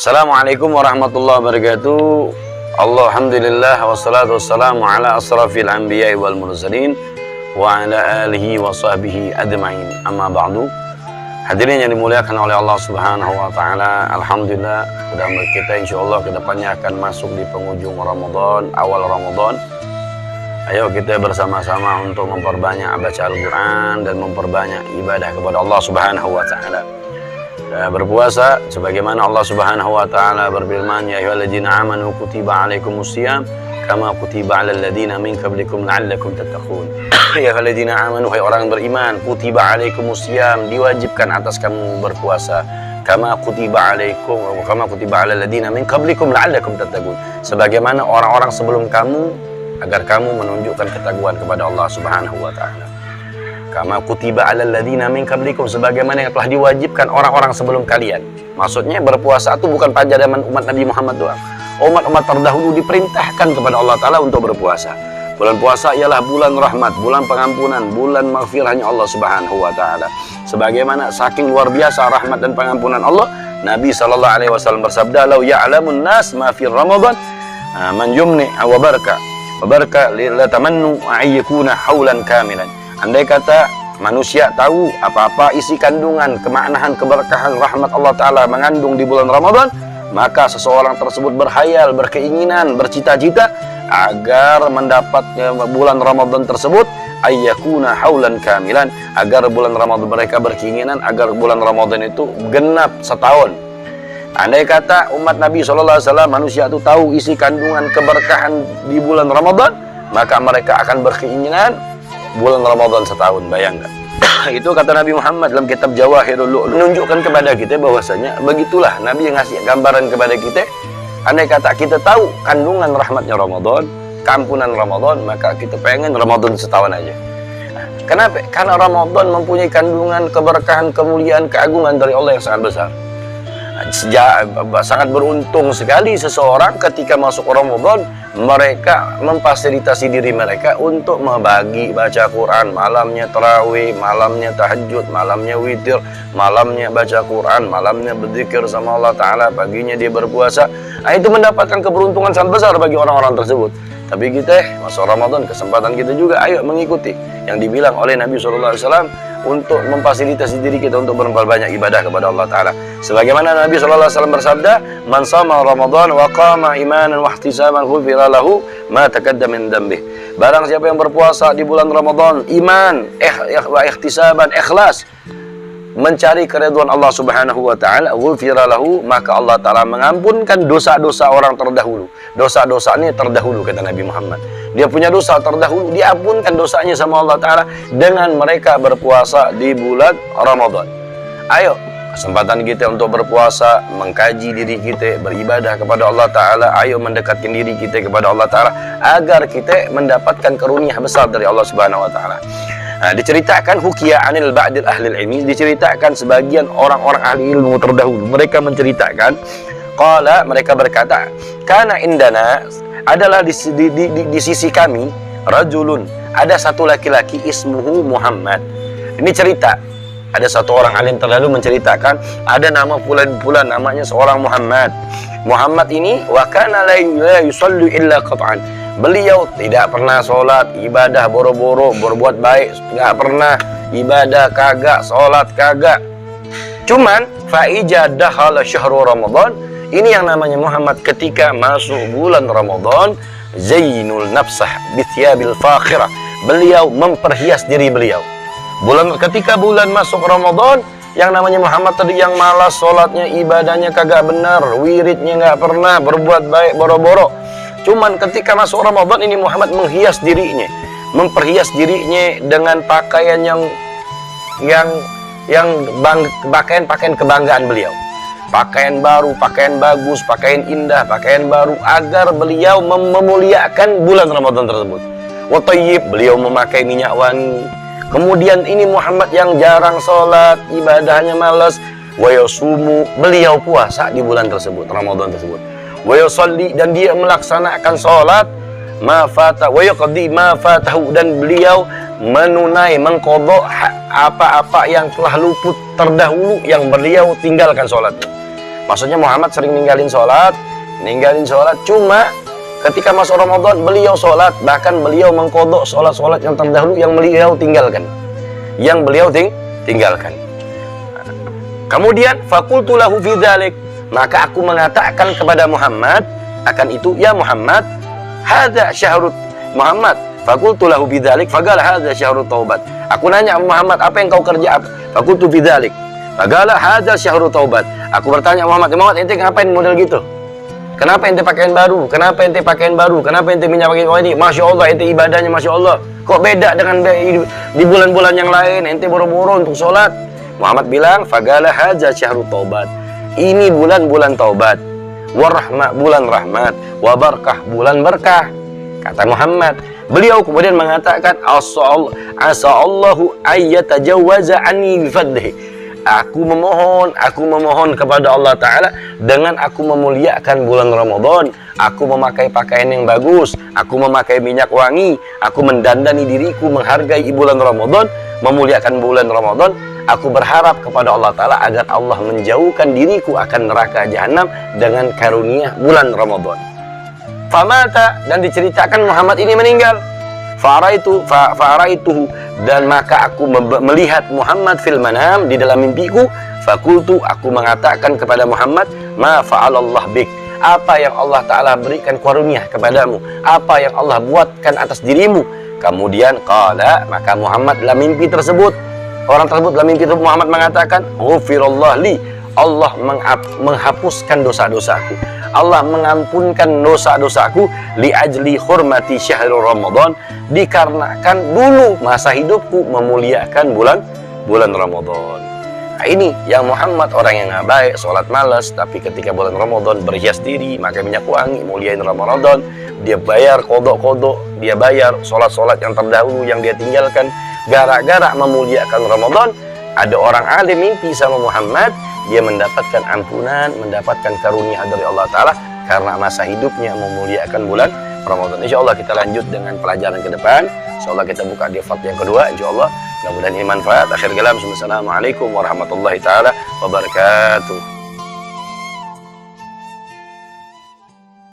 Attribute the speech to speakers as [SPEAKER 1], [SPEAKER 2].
[SPEAKER 1] Assalamualaikum warahmatullahi wabarakatuh. Alhamdulillah wassalatu wassalamu ala asrafil anbiya'i wal mursalin wa ala alihi wa sahbihi ajma'in. Amma ba'du. Hadirin yang dimuliakan oleh Allah Subhanahu wa taala, alhamdulillah sudah kita insyaallah kedepannya akan masuk di penghujung Ramadan, awal Ramadan. Ayo kita bersama-sama untuk memperbanyak baca Al-Quran dan memperbanyak ibadah kepada Allah Subhanahu wa taala. Berpuasa sebagaimana Allah Subhanahu wa taala berfirman, ya ayyuhalladzina amanu kutiba alaikumusiyam kama kutiba alal ladzina min qablikum la'allakum tattaqun. Ya ayyuhalladzina amanu, hai orang beriman, kutiba alaikumusiyam, diwajibkan atas kamu berpuasa, kama kutiba alal ladzina min qablikum la'allakum tattaqun, sebagaimana orang-orang sebelum kamu, agar kamu menunjukkan ketakwaan kepada Allah Subhanahu wa taala. Kama kutiba alal ladzina min qablikum, sebagaimana yang telah diwajibkan orang-orang sebelum kalian. Maksudnya berpuasa itu bukan pada zaman umat Nabi Muhammad doang. Umat-umat terdahulu diperintahkan kepada Allah taala untuk berpuasa. Bulan puasa ialah bulan rahmat, bulan pengampunan, bulan maghfirahnya Allah Subhanahu wa taala. Sebagaimana saking luar biasa rahmat dan pengampunan Allah, Nabi sallallahu alaihi wasallam bersabda, "Lau ya'lamun nas ma fi Ramadan man yumni wa baraka la tamannu ayyakuna haulan kamilan." Andai kata manusia tahu apa-apa isi kandungan, kemaknaan, keberkahan, rahmat Allah Ta'ala mengandung di bulan Ramadan, maka seseorang tersebut berhayal, berkeinginan, bercita-cita agar mendapatnya bulan Ramadan tersebut ayyakuna haulan kamilan, agar bulan Ramadan, mereka berkeinginan agar bulan Ramadan itu genap setahun. Andai kata umat Nabi SAW, manusia itu tahu isi kandungan keberkahan di bulan Ramadan, maka mereka akan berkeinginan bulan Ramadan setahun. Bayangkan. Itu kata Nabi Muhammad dalam kitab Jawahirul Lu'lu', menunjukkan kepada kita bahwasanya begitulah Nabi yang ngasih gambaran kepada kita. Andai kata kita tahu kandungan rahmatnya Ramadan, keampunan Ramadan, maka kita pengen Ramadan setahun aja. Kenapa? Karena Ramadan mempunyai kandungan keberkahan, kemuliaan, keagungan dari Allah yang sangat besar. Sangat beruntung sekali seseorang ketika masuk Ramadan, mereka memfasilitasi diri mereka untuk membagi baca Quran, malamnya tarawih, malamnya tahajud, malamnya witir, malamnya baca Quran, malamnya berzikir sama Allah Ta'ala, paginya dia berpuasa. Nah, itu mendapatkan keberuntungan sangat besar bagi orang-orang tersebut. Tapi kita masuk Ramadan, kesempatan kita juga ayo mengikuti yang dibilang oleh Nabi SAW untuk memfasilitasi diri kita untuk memperbanyak ibadah kepada Allah Ta'ala. Sebagaimana Nabi SAW bersabda, man sama Ramadan wa qama imanan wa ihtisaban ghufira lahu ma taqaddama min dhanbih. Barang siapa yang berpuasa di bulan Ramadan, iman, wa ihtisaban, ikhlas, mencari keridhaan Allah Subhanahu wa taala, ghufira lahu, maka Allah Ta'ala mengampunkan dosa-dosa orang terdahulu. Dosa-dosanya terdahulu, kata Nabi Muhammad. Dia punya dosa terdahulu, diampunkan dosanya sama Allah Ta'ala dengan mereka berpuasa di bulan Ramadan. Ayo, kesempatan kita untuk berpuasa, mengkaji diri kita, beribadah kepada Allah Ta'ala. Ayo mendekatkan diri kita kepada Allah Ta'ala agar kita mendapatkan karunia besar dari Allah Subhanahu wa taala. Nah, diceritakan hukiya anil ba'dil ahlil ilmi, diceritakan sebagian orang-orang ahli ilmu terdahulu, mereka menceritakan, qala, mereka berkata, kana indana, adalah di sisi kami, rajulun, ada satu laki-laki, ismuhu Muhammad. Ini cerita, ada satu orang alim terdahulu menceritakan, ada nama fulan-fulan, namanya seorang Muhammad. Muhammad ini, wa kana la yusallu illa qat'an, beliau tidak pernah sholat, ibadah boro-boro, berbuat baik, nggak pernah ibadah, kagak, sholat kagak. Cuman fa'ija dakhala syahrul Ramadan, ini yang namanya Muhammad ketika masuk bulan Ramadan, zainul nafsah bithiyabil fakhirah, beliau memperhias diri beliau. Ketika bulan masuk Ramadan, yang namanya Muhammad tadi yang malas sholatnya, ibadahnya kagak benar, wiridnya nggak pernah, berbuat baik boro-boro. Cuman ketika masuk Ramadan ini Muhammad menghias dirinya, memperhias dirinya dengan pakaian pakaian kebanggaan beliau. Pakaian baru, pakaian bagus, pakaian indah, pakaian baru, agar beliau memuliakan bulan Ramadan tersebut. Wa tayyib, beliau memakai minyak wangi. Kemudian ini Muhammad yang jarang sholat, ibadahnya malas. Wa yasumu, beliau puasa di bulan tersebut, Ramadan tersebut. Wa yusalli, dan dia melaksanakan sholat, ma fata wa yaqdi ma fatahu, dan beliau menunai, mengqadha apa-apa yang telah luput terdahulu yang beliau tinggalkan sholatnya. Maksudnya Muhammad sering ninggalin sholat, cuma ketika masuk Ramadan beliau sholat, bahkan beliau mengkodok sholat-sholat yang terdahulu yang beliau tinggalkan. Kemudian fakultu lahu fi dzalik, maka aku mengatakan kepada Muhammad akan itu, ya Muhammad, hadza syahrut Muhammad, fakultu lahu fi dzalik faqala hadza syahrut taubat. Aku nanya Muhammad, apa yang kau kerja? Fakultu fi dzalik faqala hadza syahrut taubat. Aku bertanya Muhammad, ente ngapain model gitu? Kenapa ente pakaian baru? Kenapa ente minyak pakai ini? Masya Allah, ente ibadahnya Masya Allah. Kok beda dengan di bulan-bulan yang lain? Ente boro-boro untuk sholat. Muhammad bilang, faqala hadza syahrut taubat. Ini bulan-bulan taubat. Warahmah, bulan rahmat. Wabarakah, bulan berkah. Kata Muhammad. Beliau kemudian mengatakan, asa Allahu ayyatajawaza anni bifadlihi. Aku memohon kepada Allah Ta'ala dengan aku memuliakan bulan Ramadan. Aku memakai pakaian yang bagus, aku memakai minyak wangi, aku mendandani diriku, menghargai bulan Ramadan, memuliakan bulan Ramadan. Aku berharap kepada Allah Ta'ala agar Allah menjauhkan diriku akan neraka jahanam dengan karunia bulan Ramadan. Famata, dan diceritakan Muhammad ini meninggal. Fa'araituhu, dan maka aku melihat Muhammad fil manam, di dalam mimpiku. Fakultu, aku mengatakan kepada Muhammad, ma fa'alallah bik, apa yang Allah Ta'ala berikan karunia kepadamu, apa yang Allah buatkan atas dirimu. Kemudian qala, maka Muhammad dalam mimpi tersebut, orang tersebut dalam mimpi tersebut Muhammad mengatakan, ghufirallah li, Allah menghapuskan dosa-dosaku, Allah mengampunkan dosa-dosaku, li ajli hurmati syahrul Ramadan, dikarenakan dulu masa hidupku memuliakan bulan Ramadan. Nah, ini yang Muhammad orang yang nggak baik, sholat malas, tapi ketika bulan Ramadan berhias diri, pakai minyak wangi, muliain Ramadan, dia bayar kodok-kodok, dia bayar sholat-sholat yang terdahulu yang dia tinggalkan, gara-gara memuliakan Ramadan. Ada orang alim mimpi sama Muhammad, dia mendapatkan ampunan, mendapatkan karunia dari Allah Ta'ala karena masa hidupnya memuliakan bulan Ramadan. Insya Allah kita lanjut dengan pelajaran ke depan. Insya Allah kita buka di part yang kedua. Insya Allah mudah-mudahan ini manfaat. Akhir kalam, assalamualaikum warahmatullahi taala wabarakatuh.